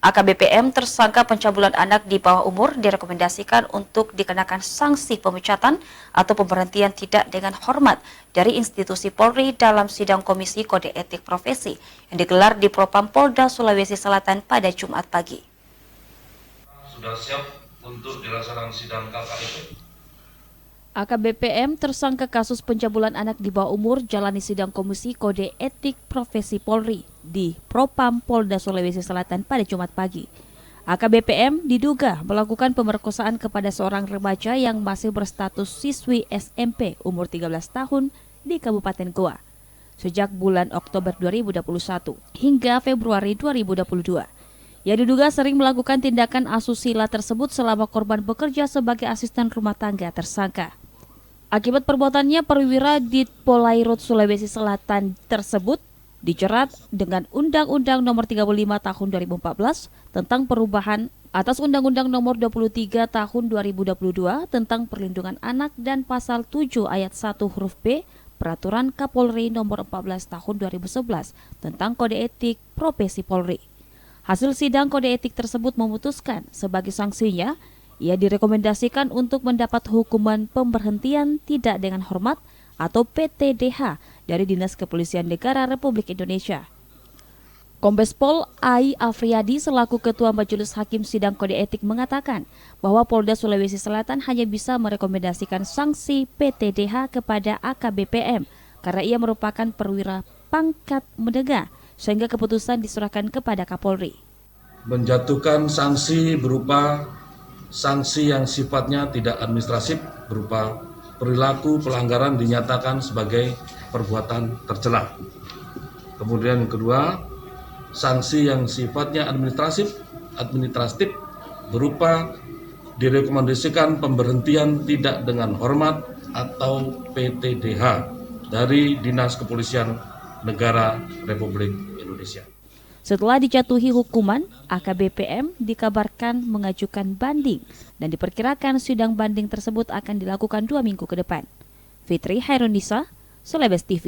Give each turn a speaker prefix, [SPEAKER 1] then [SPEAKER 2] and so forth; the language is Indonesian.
[SPEAKER 1] AKBPM tersangka pencabulan anak di bawah umur direkomendasikan untuk dikenakan sanksi pemecatan atau pemberhentian tidak dengan hormat dari institusi Polri dalam sidang Komisi Kode Etik Profesi yang digelar di Propam Polda Sulawesi Selatan pada Jumat pagi.
[SPEAKER 2] Sudah siap untuk dilaksanakan sidang KKEP?
[SPEAKER 1] AKBPM tersangka kasus pencabulan anak di bawah umur jalani sidang Komisi Kode Etik Profesi Polri di Propam Polda Sulawesi Selatan pada Jumat pagi. AKBPM diduga melakukan pemerkosaan kepada seorang remaja yang masih berstatus siswi SMP umur 13 tahun di Kabupaten Goa sejak bulan Oktober 2021 hingga Februari 2022. Ia diduga sering melakukan tindakan asusila tersebut selama korban bekerja sebagai asisten rumah tangga tersangka. Akibat perbuatannya, perwira di Polairut Sulawesi Selatan tersebut dijerat dengan Undang-Undang Nomor 35 Tahun 2014 tentang perubahan atas Undang-Undang Nomor 23 Tahun 2022 tentang perlindungan anak dan Pasal 7 Ayat 1 huruf B Peraturan Kapolri Nomor 14 Tahun 2011 tentang Kode Etik Profesi Polri. Hasil sidang kode etik tersebut memutuskan sebagai sanksinya, ia direkomendasikan untuk mendapat hukuman pemberhentian tidak dengan hormat atau PTDH dari Dinas Kepolisian Negara Republik Indonesia. Kombes Pol Ai Afriyadi selaku Ketua Majelis Hakim Sidang Kode Etik mengatakan bahwa Polda Sulawesi Selatan hanya bisa merekomendasikan sanksi PTDH kepada AKBPM karena ia merupakan perwira pangkat menengah, sehingga keputusan diserahkan kepada Kapolri.
[SPEAKER 2] Menjatuhkan sanksi berupa sanksi yang sifatnya tidak administratif berupa perilaku pelanggaran dinyatakan sebagai perbuatan tercela. Kemudian yang kedua, sanksi yang sifatnya administratif berupa direkomendasikan pemberhentian tidak dengan hormat atau PTDH dari Dinas Kepolisian Negara Republik Indonesia.
[SPEAKER 1] Setelah dijatuhi hukuman, AKBPM dikabarkan mengajukan banding dan diperkirakan sidang banding tersebut akan dilakukan 2 minggu ke depan. Fitri Hairunisa, Sulawesi TV.